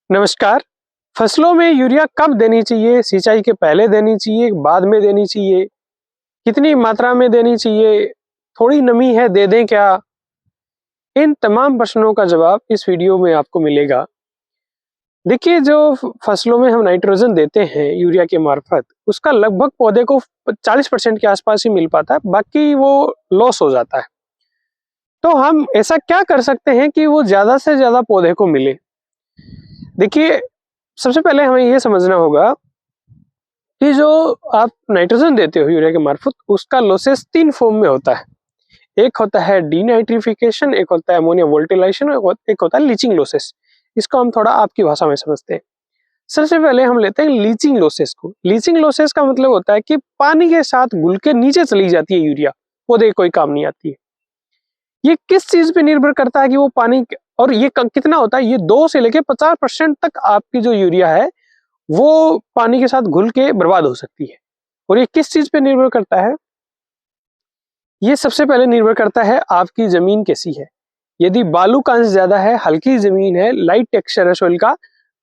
नमस्कार। फसलों में यूरिया कब देनी चाहिए? सिंचाई के पहले देनी चाहिए, बाद में देनी चाहिए? कितनी मात्रा में देनी चाहिए? थोड़ी नमी है, दे दें क्या? इन तमाम प्रश्नों का जवाब इस वीडियो में आपको मिलेगा। देखिए, जो फसलों में हम नाइट्रोजन देते हैं यूरिया के मार्फत, उसका लगभग पौधे को 40% के आसपास ही मिल पाता है, बाकी वो लॉस हो जाता है। तो हम ऐसा क्या कर सकते हैं कि वो ज़्यादा से ज़्यादा पौधे को मिले? देखिए, सबसे पहले हमें ये समझना होगा कि जो आप नाइट्रोजन देते हो यूरिया के मार्फत, उसका लॉसेस 3 फॉर्म में होता है। एक होता है डीनाइट्रिफिकेशन, एक होता है अमोनिया वोल्टिलाइजेशन और एक होता है लीचिंग लॉसेस। इसको हम थोड़ा आपकी भाषा में समझते हैं। सबसे पहले हम लेते हैं लीचिंग लॉसेस को। लीचिंग लॉसेस का मतलब होता है कि पानी के साथ घुल के नीचे चली जाती है यूरिया, पौधे कोई काम नहीं आती है। ये किस चीज पे निर्भर करता है कि वो पानी और ये कितना होता है? ये 2 से लेके 50% तक आपकी जो यूरिया है वो पानी के साथ घुल के बर्बाद हो सकती है। और ये किस चीज पे निर्भर करता है? ये सबसे पहले निर्भर करता है आपकी जमीन कैसी है। यदि बालू का अंश ज्यादा है, हल्की जमीन है, लाइट टेक्सचर है सॉइल का,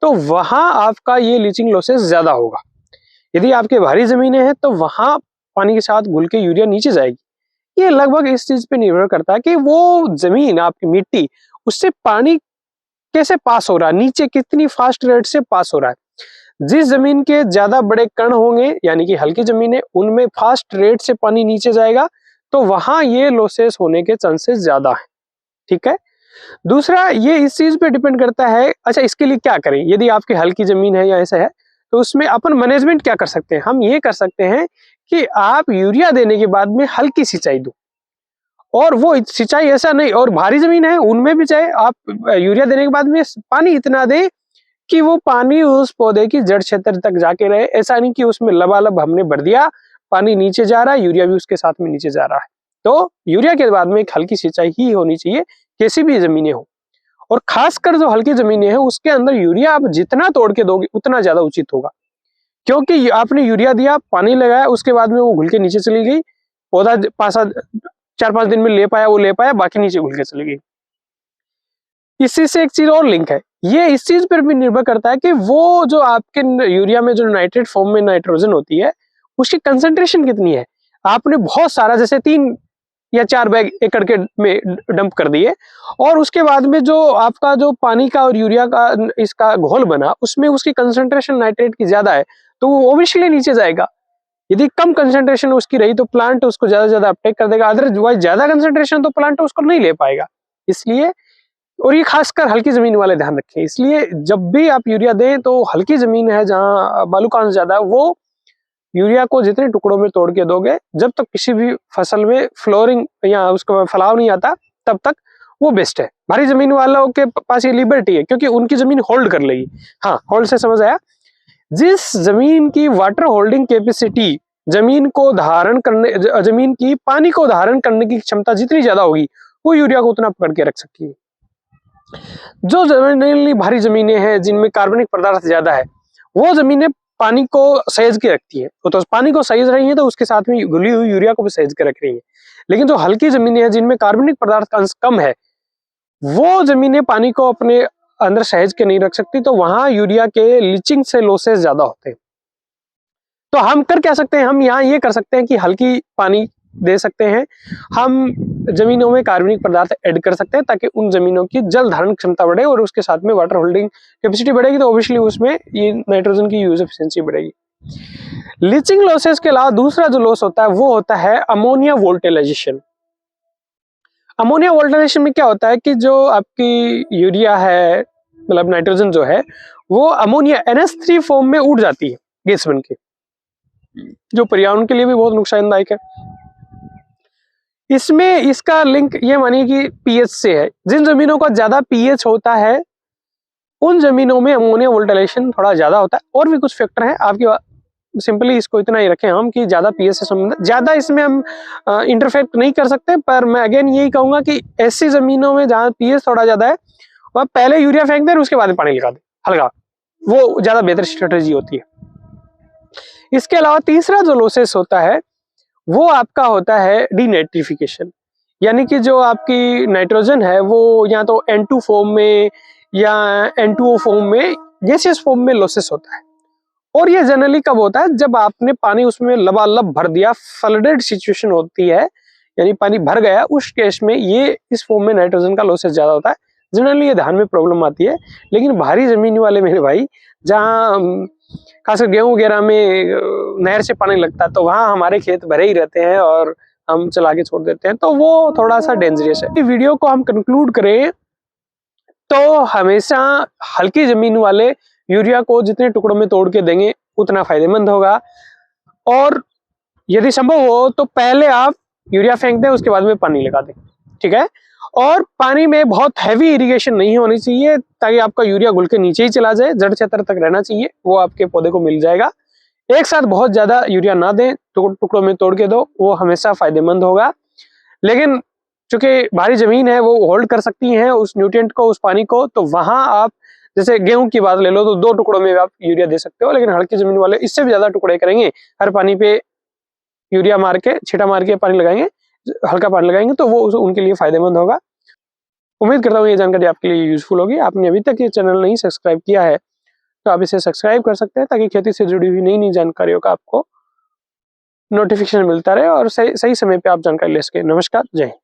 तो वहां आपका ये लीचिंग लॉसेस ज्यादा होगा। यदि आपके भारी जमीनें हैं तो वहां पानी के साथ घुल के यूरिया नीचे जाएगी। ये लगभग इस चीज पे निर्भर करता है कि वो जमीन, आपकी मिट्टी, उससे पानी कैसे पास हो रहा है, नीचे कितनी फास्ट रेट से पास हो रहा है। जिस जमीन के ज्यादा बड़े कण होंगे, यानी कि हल्की जमीन है, उनमें फास्ट रेट से पानी नीचे जाएगा, तो वहां ये लॉसेस होने के चांसेस ज्यादा है। ठीक है। दूसरा, ये इस चीज पे डिपेंड करता है। अच्छा, इसके लिए क्या करें? यदि आपकी हल्की जमीन है या ऐसा है, तो उसमें अपन मैनेजमेंट क्या कर सकते हैं? हम ये कर सकते हैं कि आप यूरिया देने के बाद में हल्की सिंचाई दो। और वो सिंचाई ऐसा नहीं, और भारी जमीन है उनमें भी चाहे आप यूरिया देने के बाद में पानी इतना दें कि वो पानी उस पौधे की जड़ क्षेत्र तक जाके रहे। ऐसा नहीं कि उसमें लबालब हमने भर दिया, पानी नीचे जा रहा है, यूरिया भी उसके साथ में नीचे जा रहा है। तो यूरिया के बाद में एक हल्की सिंचाई ही होनी चाहिए, कैसी भी जमीनें हो। और खासकर जो हल्की जमीनें हैं, उसके अंदर यूरिया आप जितना तोड़ के दोगे उतना ज्यादा उचित होगा। क्योंकि आपने यूरिया दिया, पानी लगाया, उसके बाद में वो घुल के नीचे चली गई, पौधा 4-5 दिन में ले पाया, वो ले पाया, बाकी नीचे घुल के चली गई। इसी से एक चीज और लिंक है, ये इस चीज पर भी निर्भर करता है कि वो जो आपके यूरिया में जो नाइट्रेट फॉर्म में नाइट्रोजन होती है, उसकी कंसंट्रेशन कितनी है। आपने बहुत सारा, जैसे 3 या 4 बैग एकड़ के में डंप कर दिए, और उसके बाद में जो आपका जो पानी का और यूरिया का इसका घोल बना, उसमें उसकी कंसंट्रेशन नाइट्रेट की ज्यादा है, तो वो ऑब्वियसली नीचे जाएगा। यदि कम कंसंट्रेशन उसकी रही तो प्लांट उसको ज्यादा से ज्यादा अपटेक कर देगा, अदरवाइज ज्यादा कंसंट्रेशन तो प्लांट उसको नहीं ले पाएगा। इसलिए, और ये खासकर हल्की जमीन वाले ध्यान रखें, इसलिए जब भी आप यूरिया दें तो हल्की जमीन है जहां बालू का अंश ज्यादा है, वो यूरिया को जितने टुकड़ों में तोड़ के दोगे, जब तक किसी भी फसल में फ्लोरिंग या उसका फलाव नहीं आता, तब तक वो बेस्ट है। भारी जमीन वालों के पास ये लिबर्टी है, क्योंकि उनकी जमीन होल्ड कर लेगी। हाँ, होल्ड से समझ आया? जिस जमीन की वाटर होल्डिंग कैपेसिटी, जमीन को धारण करने, जमीन की पानी को धारण करने की क्षमता जितनी ज्यादा होगी, वो यूरिया को उतना पकड़ के रख सकती है। जो जमीनें भारी जमीनें हैं जिनमें कार्बनिक पदार्थ ज्यादा है, वो जमीनें पानी को सहेज के रखती है। तो पानी को सहेज रही है तो उसके साथ में घुली हुई यूरिया को भी सहेज के रख रही है। लेकिन जो हल्की जमीनें हैं जिनमें कार्बनिक पदार्थ का अंश कम है, वो जमीनें पानी को अपने अंदर सहेज के नहीं रख सकती, तो वहां यूरिया के लीचिंग से लॉसेस ज्यादा होते हैं। तो हम कर क्या सकते हैं? हम यहाँ ये कर सकते हैं कि हल्की पानी दे सकते हैं, हम जमीनों में कार्बनिक पदार्थ ऐड कर सकते हैं, ताकि उन जमीनों की जल धारण क्षमता बढ़े और उसके साथ में वाटर होल्डिंग कैपेसिटी बढ़ेगी, तो ऑब्वियसली उसमें ये नाइट्रोजन की यूज एफिशिएंसी बढ़ेगी। लीचिंग लॉसेस के अलावा दूसरा जो लॉस होता है वो होता है अमोनिया वोल्टिलाइजेशन। अमोनिया वोल्टिलाइजेशन में क्या होता है कि जो आपकी यूरिया है, मतलब नाइट्रोजन जो है, वो अमोनिया NH3 फॉर्म में उड़ जाती है गैस बन के, जो पर्यावरण के लिए भी बहुत नुकसानदायक है। इसमें इसका लिंक ये मानिए कि पीएच से है। जिन जमीनों का ज्यादा पीएच होता है, उन जमीनों में अमोनिया वोल्टिलाइजेशन थोड़ा ज्यादा होता है। और भी कुछ फैक्टर हैं, आपकी सिंपली इसको इतना ही रखें हम कि ज्यादा पीएच से संबंधित, ज्यादा इसमें हम इंटरफेक्ट नहीं कर सकते। पर मैं अगेन यही कहूंगा कि ऐसी जमीनों में जहाँ पीएच थोड़ा ज्यादा है, वह पहले यूरिया फेंक दे, उसके बाद में पानी लगा दे हल्का, वो ज्यादा बेहतर स्ट्रेटेजी होती है। इसके अलावा तीसरा जो लॉसेस होता है वो आपका होता है डीनाइट्रिफिकेशन, यानी कि जो आपकी नाइट्रोजन है वो या तो N2 फॉर्म में या N2O फॉर्म में गैसियस फॉर्म में लॉसेस होता है। और ये जनरली कब होता है, जब आपने पानी उसमें लबालब भर दिया, फ्लडेड सिचुएशन होती है, यानी पानी भर गया, उस केस में ये इस फॉर्म में नाइट्रोजन का लॉसेस ज्यादा होता है। जनरली ये धान में प्रॉब्लम आती है। लेकिन भारी जमीन वाले मेरे भाई, जहाँ खासकर गेहूं वगैरह में नहर से पानी लगता है, तो वहां हमारे खेत भरे ही रहते हैं और हम चला के छोड़ देते हैं, तो वो थोड़ा सा डेंजरस है। वीडियो को हम कंक्लूड करें तो हमेशा हल्की जमीन वाले यूरिया को जितने टुकड़ों में तोड़ के देंगे उतना फायदेमंद होगा। और यदि संभव हो तो पहले आप यूरिया फेंक दें, उसके बाद में पानी लगा दें, ठीक है। और पानी में बहुत हैवी इरिगेशन नहीं होनी चाहिए, ताकि आपका यूरिया घुल के नीचे ही चला जाए, जड़ क्षेत्र तक रहना चाहिए, वो आपके पौधे को मिल जाएगा। एक साथ बहुत ज्यादा यूरिया ना दें, टुकड़ों में तोड़ के दो, वो हमेशा फायदेमंद होगा। लेकिन चूंकि भारी जमीन है, वो होल्ड कर सकती है उस न्यूट्रिएंट को, उस पानी को, तो वहां आप जैसे गेहूं की बात ले लो तो 2 टुकड़ों में आप यूरिया दे सकते हो। लेकिन हल्की जमीन वाले इससे भी ज्यादा टुकड़े करेंगे, हर पानी पे यूरिया मार के, छींटा मार के पानी लगाएंगे, हल्का पानी लगाएंगे, तो वो उनके लिए फायदेमंद होगा। उम्मीद करता हूँ ये जानकारी आपके लिए यूजफुल होगी। आपने अभी तक ये चैनल नहीं सब्सक्राइब किया है तो आप इसे सब्सक्राइब कर सकते हैं, ताकि खेती से जुड़ी हुई नई नई जानकारियों का आपको नोटिफिकेशन मिलता रहे और सही समय पे आप जानकारी ले सके। नमस्कार, जय हिंद।